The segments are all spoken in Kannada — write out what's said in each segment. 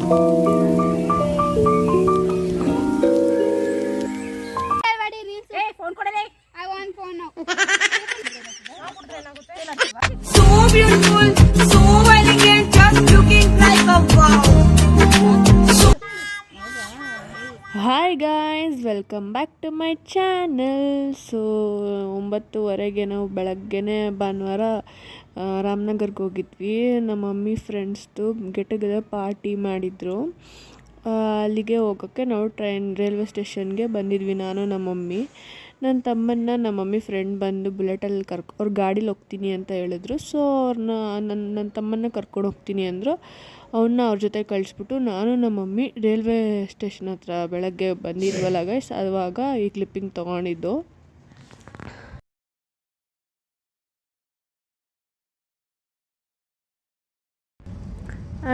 So beautiful, so elegant, just looking like a wow. Hi guys, welcome back to my channel. So 9:30 ನಾವು ಬೆಳಗ್ಗೆನೇ ಭಾನುವಾರ ರಾಮನಗರ್ಗೆ ಹೋಗಿದ್ವಿ. ನಮ್ಮ ಮಮ್ಮಿ ಫ್ರೆಂಡ್ಸ್ದು ಗೆಟ್ ಟುಗೆದರ್ ಪಾರ್ಟಿ ಮಾಡಿದರು. ಅಲ್ಲಿಗೆ ಹೋಗೋಕ್ಕೆ ನಾವು ರೈಲ್ವೆ ಸ್ಟೇಷನ್ಗೆ ಬಂದಿದ್ವಿ. ನಾನು ನಮ್ಮ ಮಮ್ಮಿ, ನನ್ನ ತಮ್ಮನ್ನ ನಮ್ಮ ಮಮ್ಮಿ ಫ್ರೆಂಡ್ ಬಂದು ಬುಲೆಟಲ್ಲಿ ಅವ್ರ ಗಾಡೀಲಿ ಹೋಗ್ತೀನಿ ಅಂತ ಹೇಳಿದ್ರು. ಸೊ ಅವ್ರನ್ನ ನನ್ನ ತಮ್ಮನ್ನ ಕರ್ಕೊಂಡು ಹೋಗ್ತೀನಿ ಅಂದರು. ಅವನ್ನ ಅವ್ರ ಜೊತೆ ಕಳಿಸ್ಬಿಟ್ಟು ನಾನು ನಮ್ಮ ಮಮ್ಮಿ ರೈಲ್ವೆ ಸ್ಟೇಷನ್ ಹತ್ರ ಬೆಳಗ್ಗೆ ಬಂದಿದ್ವಲ್ಲ ಗೈಸ್, ಆವಾಗ ಈ ಕ್ಲಿಪ್ಪಿಂಗ್ ತೊಗೊಂಡಿದ್ದು.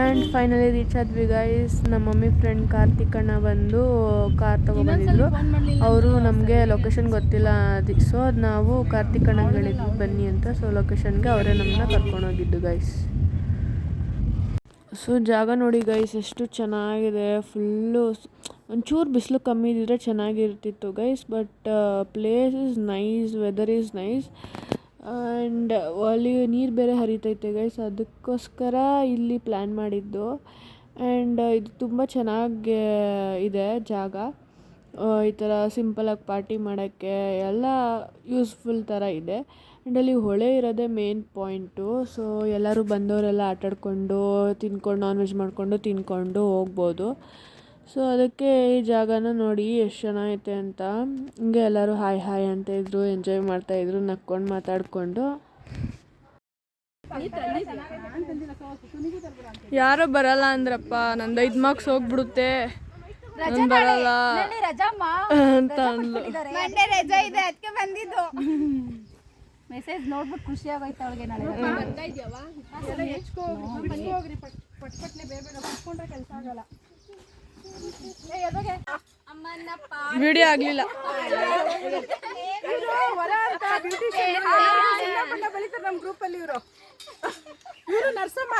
ಆ್ಯಂಡ್ ಫೈನಲಿ ರೀಚ್ ಆದ್ವಿ ಗೈಸ್. ನಮ್ಮ ಮಮ್ಮಿ ಫ್ರೆಂಡ್ ಕಾರ್ತಿಕಣ್ಣ ಬಂದು ಕಾರ್ ತೊಗೊಬಂದಿದ್ರು. ಅವರು ನಮಗೆ ಲೊಕೇಶನ್ ಗೊತ್ತಿಲ್ಲ, ಸೊ ಅದು ನಾವು ಕಾರ್ತಿಕಣ್ಣಗೆ ಹೇಳಿದ್ವಿ ಬನ್ನಿ ಅಂತ. ಸೊ ಲೊಕೇಶನ್ಗೆ ಅವರೇ ನಮ್ಮನ್ನ ಕರ್ಕೊಂಡೋಗಿದ್ದು ಗೈಸ್. ಸೊ ಜಾಗ ನೋಡಿ ಗೈಸ್, ಎಷ್ಟು ಚೆನ್ನಾಗಿದೆ. ಫುಲ್ಲು ಒಂಚೂರು ಬಿಸಿಲು ಕಮ್ಮಿ ಇದ್ದಿದ್ರೆ ಚೆನ್ನಾಗಿರ್ತಿತ್ತು guys. But place is nice, weather is nice. And ಅಲ್ಲಿ ನೀರು ಬೇರೆ ಹರಿತೈತೆ ಗೈಸ್, ಅದಕ್ಕೋಸ್ಕರ ಇಲ್ಲಿ ಪ್ಲ್ಯಾನ್ ಮಾಡಿದ್ದು. ಆ್ಯಂಡ್ ಇದು ತುಂಬ ಚೆನ್ನಾಗಿ ಇದೆ ಜಾಗ. ಈ ಥರ ಸಿಂಪಲಾಗಿ ಪಾರ್ಟಿ ಮಾಡೋಕ್ಕೆ ಎಲ್ಲ ಯೂಸ್ಫುಲ್ ಥರ ಇದೆ. ಆ್ಯಂಡ್ ಅಲ್ಲಿ ಹೊಳೆ ಇರೋದೇ ಮೇನ್ ಪಾಯಿಂಟು. ಸೊ ಎಲ್ಲರೂ ಬಂದವರೆಲ್ಲ ಆಟಾಡಿಕೊಂಡು ತಿನ್ಕೊಂಡು, ನಾನ್ ವೆಜ್ ಮಾಡಿಕೊಂಡು ತಿನ್ಕೊಂಡು ಹೋಗ್ಬೋದು. ಸೊ ಅದಕ್ಕೆ ಈ ಜಾಗನ ನೋಡಿ ಎಷ್ಟು ಚೆನ್ನಾಗೈತೆ ಅಂತ. ಹಿಂಗೆ ಎಲ್ಲರೂ ಹಾಯ್ ಹಾಯ್ ಅಂತ ಇದ್ರು, ಎಂಜಾಯ್ ಮಾಡ್ತಾಯಿದ್ರು, ನಕ್ಕೊಂಡು ಮಾತಾಡಿಕೊಂಡು. ಯಾರೋ ಬರಲ್ಲ ಅಂದ್ರಪ್ಪ, ನಂದು 5 ಮಾರ್ಕ್ಸ್ ಹೋಗ್ಬಿಡುತ್ತೆ, ನಾನು ಬರಲ್ಲ ಅಂತ ಅಂದ್ಲು. ರಜಾ ಇದೆ, ಅದಕ್ಕೆ ಬಂದಿದ್ದು. ಮೆಸೇಜ್ ನೋಡ್ಬಿಟ್ಟು ಖುಷಿ ಆಗೋಯ್ತು ಅವಳಿಗೆ. ನಾಳೆ ಕೆಲಸ ಆಗಲ್ಲ, ವಿಡಿಯೋ ಆಗಲಿಲ್ಲ. ನಮ್ಮ ಗ್ರೂಪಲ್ಲಿ ಇವರು ನರ್ಸಮ್ಮ,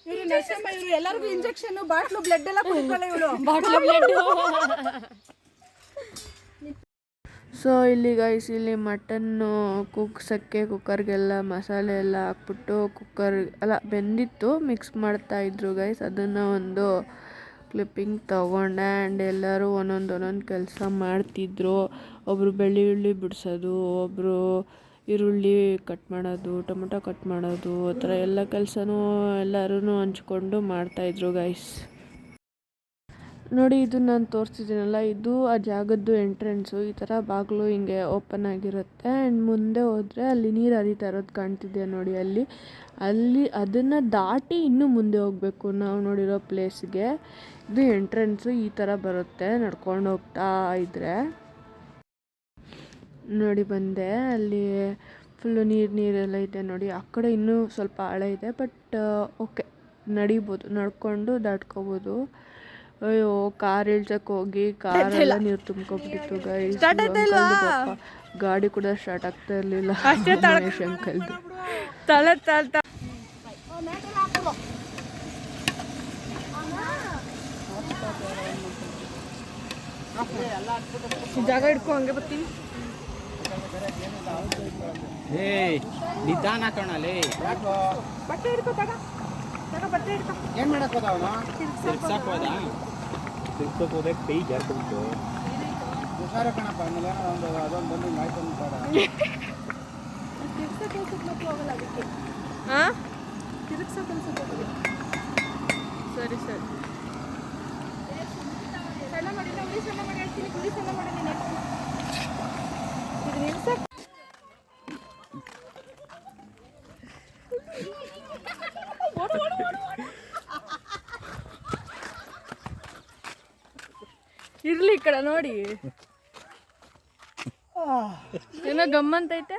ಇವರು ಎಲ್ಲರಿಗೂ ಇಂಜೆಕ್ಷನ್, ಬಾಟ್ಲು ಬ್ಲಡ್ ಎಲ್ಲ ಕುಡ್ಕೊಳ್ಳಿ ಇವರು. ಸೊ ಇಲ್ಲಿ ಗೈಸ್, ಇಲ್ಲಿ ಮಟನ್ನು ಕುಗ್ಸೋಕ್ಕೆ ಕುಕ್ಕರ್ಗೆಲ್ಲ ಮಸಾಲೆ ಎಲ್ಲ ಹಾಕ್ಬಿಟ್ಟು ಬೆಂದಿತ್ತು, ಮಿಕ್ಸ್ ಮಾಡ್ತಾಯಿದ್ರು ಗೈಸ್. ಅದನ್ನು ಒಂದು ಕ್ಲಿಪ್ಪಿಂಗ್ ತೊಗೊಂಡೆ. ಆ್ಯಂಡ್ ಎಲ್ಲರೂ ಒಂದೊಂದು ಕೆಲಸ ಮಾಡ್ತಿದ್ರು. ಒಬ್ಬರು ಬೆಳ್ಳುಳ್ಳಿ ಬಿಡಿಸೋದು, ಒಬ್ಬರು ಈರುಳ್ಳಿ ಕಟ್ ಮಾಡೋದು, ಟೊಮೊಟೊ ಕಟ್ ಮಾಡೋದು, ಆ ಥರ ಎಲ್ಲ ಕೆಲಸನೂ ಎಲ್ಲರೂ ಹಂಚ್ಕೊಂಡು ಮಾಡ್ತಾಯಿದ್ರು ಗೈಸ್. ನೋಡಿ, ಇದು ನಾನು ತೋರಿಸ್ತಿದ್ದೀನಲ್ಲ, ಇದು ಆ ಜಾಗದ್ದು ಎಂಟ್ರೆನ್ಸು. ಈ ಥರ ಬಾಗಿಲು ಹಿಂಗೆ ಓಪನ್ ಆಗಿರುತ್ತೆ. ಆ್ಯಂಡ್ ಮುಂದೆ ಹೋದರೆ ಅಲ್ಲಿ ನೀರು ಹರಿತಾ ಇರೋದು ಕಾಣ್ತಿದೆ ನೋಡಿ. ಅಲ್ಲಿ ಅದನ್ನು ದಾಟಿ ಇನ್ನೂ ಮುಂದೆ ಹೋಗಬೇಕು ನಾವು ನೋಡಿರೋ ಪ್ಲೇಸ್ಗೆ. ಇದು ಎಂಟ್ರೆನ್ಸು ಈ ಥರ ಬರುತ್ತೆ ನಡ್ಕೊಂಡು ಹೋಗ್ತಾ ಇದ್ದರೆ. ನೋಡಿ ಬಂದೆ, ಅಲ್ಲಿ ಫುಲ್ಲು ನೀರೆಲ್ಲ ಇದೆ ನೋಡಿ. ಆ ಕಡೆ ಇನ್ನೂ ಸ್ವಲ್ಪ ಆಳ ಇದೆ, ಬಟ್ ಓಕೆ, ನಡಿಬೋದು, ನಡ್ಕೊಂಡು ದಾಟ್ಕೋಬೋದು. ಅಯ್ಯೋ, ಕಾರ್ ಇಳ್ಸಕ್ಕೆ ಹೋಗಿ ಕಾರೆಲ್ಲ ನೀರು ತುಂಬ್ಕೊಬಿಟ್ಟಿತ್ತು ಗೈಸ್. ಗಾಡಿ ಕೂಡ ಸ್ಟಾರ್ಟ್ ಆಗ್ತಾ ಇರಲಿಲ್ಲ. ಗಣೇಶ್ ಅಂಕಲ್ದು ಜಾಗ ಹಿಡ್ಕೊ, ಹಂಗೆ ಬರ್ತೀವಿ. ನಿಧಾನ ಕಣಲೆ, ಬಟ್ಟೆ ಹಿಡ್ಕೋತಾಗ ಬಟ್ಟೆ ಹಿಡ್ಕೊ. ಏನ್ ಮಾಡಕ್ ಹೋದ ಅವನು? ತಿರ್ಗ್ಸಕ್ ಹೋದ, ತಿರ್ಗ್ಸಕ್ ಹೋದಕ್ಕೆ ಕೈ ಜಾರ್ಕೊಂಡ್ಬಿಟ್ಟು. ಹುಷಾರ ಕಣಪ್ಪ, ಆಮೇಲೆ ಅದೊಂದು ಬಂದು ಆಯ್ತು ಅಂತಾರ. ತಿರ್ಗ್ಸೋ ಕೆಲ್ಸಕ್ಕೆ ಮತ್ತೆ ಹೋಗಲ್ಲ, ಅದಕ್ಕೆ ತಿರ್ಗ್ಸೋ ಕೆಲ್ಸಕ್ಕೆ ಹೋಗಲ್ಲ. ಸರಿ ಸರಿ, ಸಣ್ಣ ಮಾಡಿ, ಉಳಿ ಸಣ್ಣ ಮಾಡಿ ಹೇಳ್ತೀನಿ, ಉಳಿ ಸಣ್ಣ ಮಾಡಿ ನೀನು. ಇದು ನಿಲ್ಸಕ್ಕೆ ಇರ್ಲಿ, ಈ ಕಡೆ ನೋಡಿ, ಏನೋ ಗಮ್ಮಂತೈತೆ.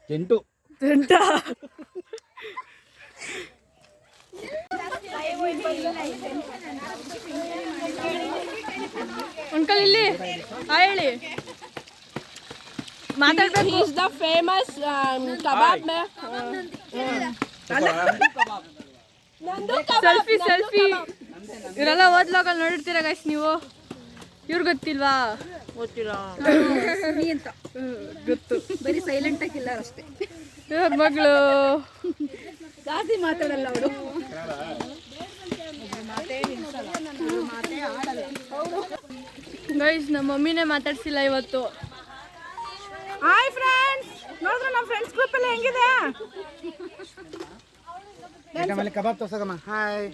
ಟೆಂಟು ಅಂಕಲ್ ಇಲ್ಲಿ ಹೇಳಿ, ಮಾತಾಡ್ಬೇಕು. is the famous kebab man. Selfie ಇವರೆಲ್ಲ ಓದ್ಲೋಕಲ್ಲಿ ನೋಡಿರ್ತೀರ ಗೈಸ್ ನೀವು. ಇವ್ರು ಗೊತ್ತಿಲ್ವಾ? ಗೊತ್ತಿಲ್ಲ ನೀ ಅಂತ ಗೊತ್ತು. ಬರೀ ಸೈಲೆಂಟ್ ಆಗಿಲ್ಲ ಅಷ್ಟೇ. ಇವ್ರ ಮಗಳು ಜಾಸ್ತಿ ಮಾತಾಡಲ್ಲ ಅವಳು. ಗೈಸ್ ನಮ್ಮ ಮಮ್ಮಿನೇ ಮಾತಾಡ್ಸಿಲ್ಲ ಇವತ್ತು. ಹಾಯ್ ಫ್ರೆಂಡ್ಸ್, ನೋಡಿದ್ರೆ ನಮ್ಮ ಫ್ರೆಂಡ್ಸ್ ಗ್ರೂಪ್ ಎಲ್ಲ ಹೆಂಗಿದೆ? ಕಬಾಬ್ ತೋರ್ಸಕಮ್ಮ. ಹಾಯ್.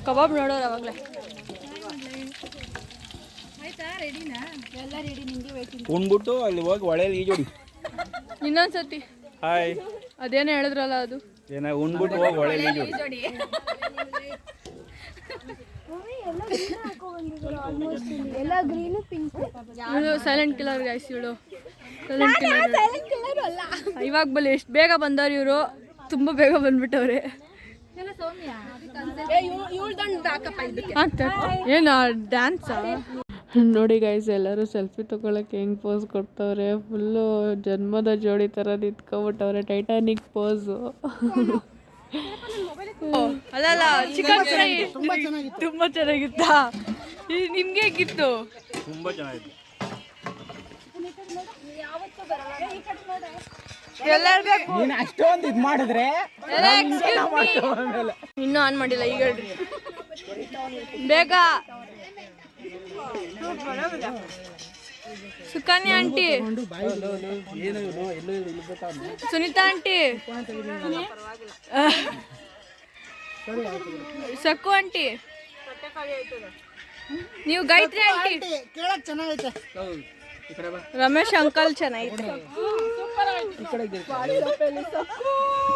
ಕಬಾಬ್ ನೋಡೋರು ಅವಾಗಲೇ. ಉಣ್ಬಿಟ್ಟು ಅಲ್ಲಿ ಹೋಗಿ ಹೊಳೆಯಲ್ಲಿ ಈಜೋಡಿ. ಇನ್ನೊಂದ್ಸತಿ ಹಾಯ್. ಅದೇನೋ ಹೇಳಿದ್ರಲ್ಲ ಅದು. ಏನ ಉಣ್ಬಿಟ್ಟು ಹೋಗಿ ಹೊಳೆಯಲ್ಲಿ ಈಜೋಡಿ. ಇವಳು ಸೈಲೆಂಟ್ ಕಿಲ್ಲರ್ ಗೈಸ್. ಇವಳು ಸೈಲೆಂಟ್ ಕಿಲ್ಲರ್. ಇವಾಗ ಬಲ್ಲಿ ಎಷ್ಟು ಬೇಗ ಬಂದವ್ರು ಇವರು. ತುಂಬ ಬೇಗ ಬಂದ್ಬಿಟ್ಟವ್ರೆ. ಏನು ಡ್ಯಾನ್ಸಾ? ನೋಡಿ ಗೈಸ್, ಎಲ್ಲರೂ ಸೆಲ್ಫಿ ತಗೊಳಕ್ಕೆ ಹೆಂಗೆ ಪೋಸ್ ಕೊಡ್ತವ್ರೆ. ಫುಲ್ಲು ಜನ್ಮದ ಜೋಡಿ ಥರ ನಿಂತ್ಕೊಬಿಟ್ಟವ್ರೆ. Titanic pose. ಅಲ್ಲಲ್ಲ, ಚಿಕನ್ ಫ್ರೈ ತುಂಬ ಚೆನ್ನಾಗಿತ್ತಾ? ನಿಮ್ಗೆ ಹೇಗಿತ್ತು? ತುಂಬಾ ಚೆನ್ನಾಗಿತ್ತು. ನೀನು ಅಷ್ಟೊಂದು ಇದು ಮಾಡಿದ್ರೆ ಇನ್ನೂ ಆನ್ ಮಾಡಿಲ್ಲ. ಈಗ ಹೇಳ್ರಿ ಬೇಗ. Sukanya aunty, Sunita aunty, Sakku aunty, ನೀವು ಗಾಯತ್ರಿ ಆಂಟಿ. ಕೇಳಕ್ ಚೆನ್ನಾಗೈತೆ. ರಮೇಶ್ ಅಂಕಲ್ ಚೆನ್ನಾಗೈತೆ.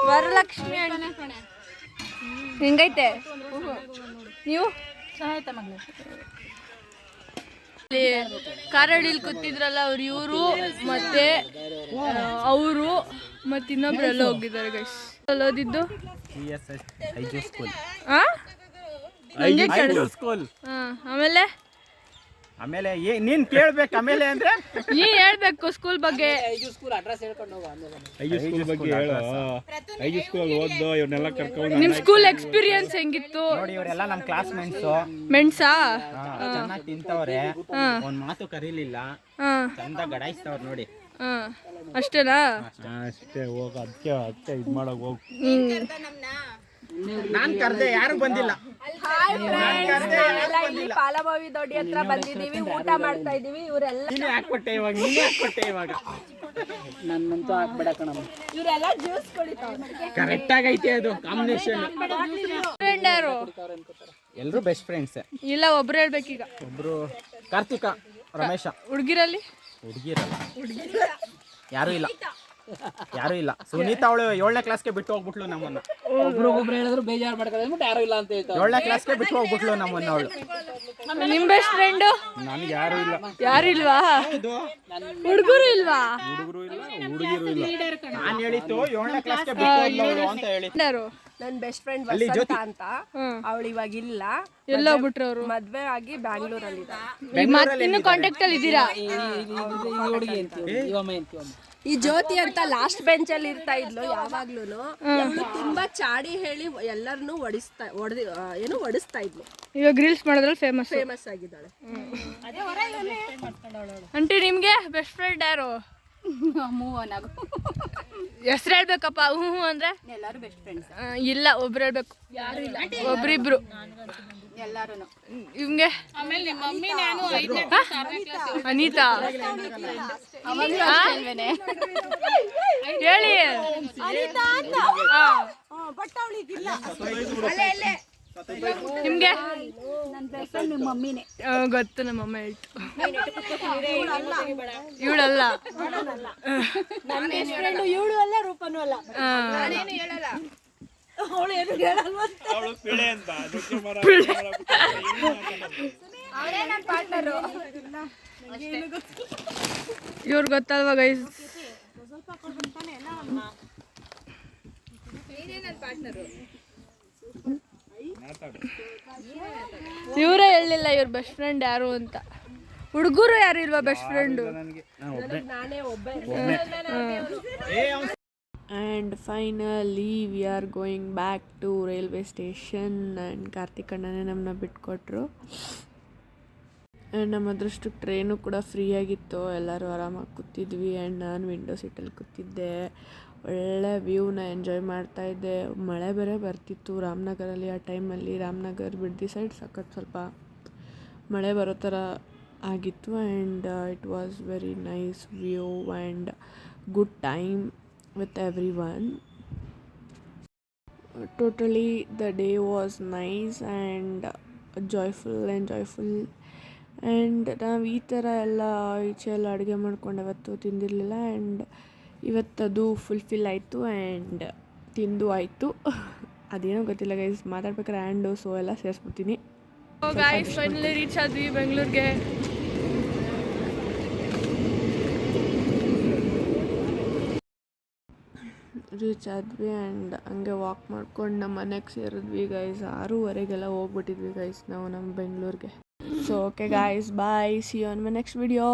ವರಲಕ್ಷ್ಮಿ ಆಂಟಿ ಹೆಂಗೈತೆ? ನೀವು ಕಾರಡಿಲಿ ಕೂತಿದ್ರಲ್ಲ ಅವ್ರು, ಇವರು ಮತ್ತೆ ಅವರು ಮತ್ತೆ ಇನ್ನೊಬ್ರೆಲ್ಲ ಹೋಗಿದ್ದಾರೆ ಗೈಸ್. ಓದಿದ್ದು ಆಮೇಲೆ ಆಮೇಲೆ ನೀನ್ ಕೇಳ್ಬೇಕು. ಆಮೇಲೆ ಅಂದ್ರೆ ನೀನ್ ಹೇಳ್ಬೇಕು ಸ್ಕೂಲ್ ಬಗ್ಗೆ. ಐದು ಸ್ಕೂಲ್ ಬಗ್ಗೆ ಹೇಳು. ಐದು ಸ್ಕೂಲ್ ಓದ್ದು ಇವ್ರನ್ನೆಲ್ಲ ಕರ್ಕೊಂಡು. ನಿಮ್ ಸ್ಕೂಲ್ ಎಕ್ಸ್ಪೀರಿಯನ್ಸ್ ಹೆಂಗಿತ್ತು? ನೋಡಿ, ಇವರೆಲ್ಲ ನಮ್ ಕ್ಲಾಸ್ ಮೇಟ್ಸು. ಮೆಣಸಾ ಚೆನ್ನಾಗಿ ತಿಂತವ್ರೆ. ಒಂದ್ ಮಾತು ಕರೀಲಿಲ್ಲ. ಚಂದ ಗಡಾಯಿಸ್ತವ್ರ ನೋಡಿ. ಅಷ್ಟೇನಾ? ಅಷ್ಟೇ. ಹೋಗ ಅದಕ್ಕೆ ಇದ್ ಮಾಡಕ್ ಹೋಗ್. ನಾನ್ ಕರ್ದೆ, ಯಾರು ಬಂದಿಲ್ಲ. ಪಾಲಭಾವಿ ದೊಡ್ಡಿ ಹತ್ರ ಬಂದಿದೀವಿ, ಊಟ ಮಾಡ್ತಾ ಇದೀವಿ. ಇವರೆಲ್ಲ ನೀನೇ ಹಾಕ್ಬಿಟ್ಟೆ ಇವಾಗ. ನೀನೇ ಹಾಕ್ಬಿಟ್ಟೆ ಇವಾಗ. ನನ್ನಂತೂ ಹಾಕ್ಬೇಡ ಕಣಮ್ಮ. ಇವರೆಲ್ಲ ಜ್ಯೂಸ್ ಕುಡಿತಾವ್ರೆ. ಕರೆಕ್ಟ್ ಆಗೈತೆ ಅದು ಕಾಂಬಿನೇಷನ್. ಫ್ರೆಂಡ್ ಯಾರು? ಎಲ್ರು ಬೆಸ್ಟ್ ಫ್ರೆಂಡ್ಸ್. ಇಲ್ಲ, ಒಬ್ರು ಹೇಳ್ಬೇಕೀಗ. ಒಬ್ರು ಕಾರ್ತಿಕ, ರಮೇಶ. ಹುಡುಗಿರಲ್ಲಿ ಹುಡುಗಿರಲ್ಲ, ಯಾರು ಇಲ್ಲ. ಯಾರು ಇಲ್ಲ. ಸುನೀತಾ ಅವಳು 7ನೇ ಕ್ಲಾಸ್ಗೆ ಬಿಟ್ಟು ಹೋಗ್ಬಿಟ್ಲು ನಮ್ಮನ್ನ. ಒಬ್ರೊಬ್ರು ಹೇಳಿದ್ರು ಬೇಜಾರು ಮಾಡ್ಕೊಂಡು ಯಾರು ಇಲ್ಲ ಅಂತ ಹೇಳ್ತಾರೆ. 7ನೇ ಕ್ಲಾಸ್ಗೆ ಬಿಟ್ಟು ಹೋಗ್ಬಿಟ್ಲು ನಮ್ಮನ್ನ ಅವಳು. ನಿಮ್ ಬೆಸ್ಟ್ ಫ್ರೆಂಡ್ ನನ್ಗೆ ಯಾರು ಇಲ್ಲ. ಯಾರು ಇಲ್ವಾ? ಹುಡುಗರು ಇಲ್ವಾ? ಹುಡುಗರು ಇಲ್ಲ, ಹುಡುಗಿರು ಇಲ್ಲ. ನಾನು ಹೇಳಿತ್ತು 7ನೇ ಕ್ಲಾಸ್ಗೆ ಬಿಟ್ಟು ಹೋಗ್ಲವಳು ಅಂತ ಹೇಳಿತ್ತು. ಯಾರು? ನನ್ ಬೆಸ್ಟ್ ಫ್ರೆಂಡ್ ವಸಂತ ಅಂತ. ಅವಳು ಇವಾಗ ಇಲ್ಲ, ಎಲ್ಲ ಬಿಟ್ರು ಅವರು. ಮದ್ವೆ ಆಗಿ ಬ್ಯಾಂಗ್ಳೂರಲ್ಲಿ ಇನ್ನು ಕಾಂಟ್ಯಾಕ್ಟ್ ಅಲ್ಲಿ ಇದ್ದೀರಾ? ಈ ಜ್ಯೋತಿ ಅಂತ ಲಾಸ್ಟ್ ಬೆಂಚ್ ಅಲ್ಲಿ ಇರ್ತಾ ಇದ್ಲು ಯಾವಾಗ್ಲೂನು. ಅವಳು ತುಂಬಾ ಚಾಡಿ ಹೇಳಿ ಎಲ್ಲರನ್ನು ಒಡಿಸ್ತಾ ಇದ್ಲು. ಇವಾಗ ರೀಲ್ಸ್ ಮಾಡೋದ್ರಲ್ಲಿ ಫೇಮಸ್ ಆಗಿದ್ದಾಳೆ. ಆಂಟಿ, ನಿಮ್ಗೆ ಬೆಸ್ಟ್ ಫ್ರೆಂಡ್ ಯಾರು? ಹೆಸರು ಹೇಳ್ಬೇಕಪ್ಪ. ಹ್ಞೂ ಅಂದ್ರೆ ಎಲ್ಲಾರು ಬೆಸ್ಟ್ ಫ್ರೆಂಡ್ಸ್. ಇಲ್ಲ, ಒಬ್ರು ಹೇಳ್ಬೇಕು. ಯಾರು ಇಲ್ಲ, ಒಬ್ರಿಬ್ರು ಎಲ್ಲಾರು. ಇವ್ಗೆ ಅನಿತಾ ಹೇಳಿ. ಬಟ್ ಅವಳಿಗಿಲ್ಲ. ನಿಮ್ಗೆ ನಿಮ್ಮ ಮಮ್ಮಿನೇ ಗೊತ್ತು. ನಮ್ಮಮ್ಮ ಹೇಳ್ತು. ಇವಳಲ್ಲ, ಇವಳು ಅಲ್ಲ, ರೂಪನೂ ಅಲ್ಲ. ಅವಳು ಏನು ಹೇಳಲ್ವ? ಇವ್ರು ಗೊತ್ತಲ್ವಾ ಗೈಸ್? ಇವರೇ ಹೇಳಲಿಲ್ಲ ಇವ್ರ ಬೆಸ್ಟ್ ಫ್ರೆಂಡ್ ಯಾರು ಅಂತ. ಹುಡುಗರು ಯಾರು ಇಲ್ವಾ ಬೆಸ್ಟ್ ಫ್ರೆಂಡು? ನಾನೇ ಒಬ್ಬ. And finally we are going back to railway station. And Karthik ಅಣ್ಣನೇ ನಮ್ಮನ್ನ ಬಿಟ್ಕೊಟ್ರು. ಆ್ಯಂಡ್ ನಮ್ಮ ಅದೃಷ್ಟಕ್ಕೆ ಟ್ರೈನು ಕೂಡ ಫ್ರೀಯಾಗಿತ್ತು. ಎಲ್ಲರೂ ಆರಾಮಾಗಿ ಕೂತಿದ್ವಿ. ಆ್ಯಂಡ್ ನಾನು ವಿಂಡೋ ಸೀಟಲ್ಲಿ ಕೂತಿದ್ದೆ. ಒಳ್ಳೆ ವ್ಯೂನ ಎಂಜಾಯ್ ಮಾಡ್ತಾಯಿದ್ದೆ. ಮಳೆ ಬೇರೆ ಬರ್ತಿತ್ತು ರಾಮನಗರಲ್ಲಿ ಆ ಟೈಮಲ್ಲಿ. ರಾಮನಗರ್ ಬಿಡ್ದಿ ಸೈಡ್ ಸಖತ್ ಸ್ವಲ್ಪ ಮಳೆ ಬರೋ ಥರ ಆಗಿತ್ತು. And it was very nice view and good time with everyone. Totally the day was nice and joyful. And ನಾವು ಈ ಥರ ಎಲ್ಲ ಈಚೆ ಎಲ್ಲ ಅಡುಗೆ ಮಾಡ್ಕೊಂಡು ಯಾವತ್ತೂ ತಿಂದಿರಲಿಲ್ಲ. ಆ್ಯಂಡ್ ಇವತ್ತದು ಫುಲ್ಫಿಲ್ ಆಯಿತು ಆ್ಯಂಡ್ ತಿಂದು ಆಯಿತು. ಅದೇನೋ ಗೊತ್ತಿಲ್ಲ ಗೈಸ್, ಮಾತಾಡ್ಬೇಕಾದ್ರೆ ಆ್ಯಂಡು ಸೊ ಎಲ್ಲ ಸೇರಿಸ್ಬಿಡ್ತೀನಿ. ಗೈಸ್ ಫೈನಲಿ ರೀಚ್ ಆದ್ವಿ ಬೆಂಗಳೂರಿಗೆ. ರೀಚ್ ಆದ್ವಿ ಆ್ಯಂಡ್ ಹಂಗೆ ವಾಕ್ ಮಾಡ್ಕೊಂಡು ನಮ್ಮ ಮನೆಗೆ ಸೇರಿದ್ವಿ ಗೈಸ್. 6:30 ಹೋಗ್ಬಿಟ್ಟಿದ್ವಿ ಗೈಸ್ ನಾವು ನಮ್ಮ ಬೆಂಗಳೂರಿಗೆ. So okay guys, bye, see you on my next video.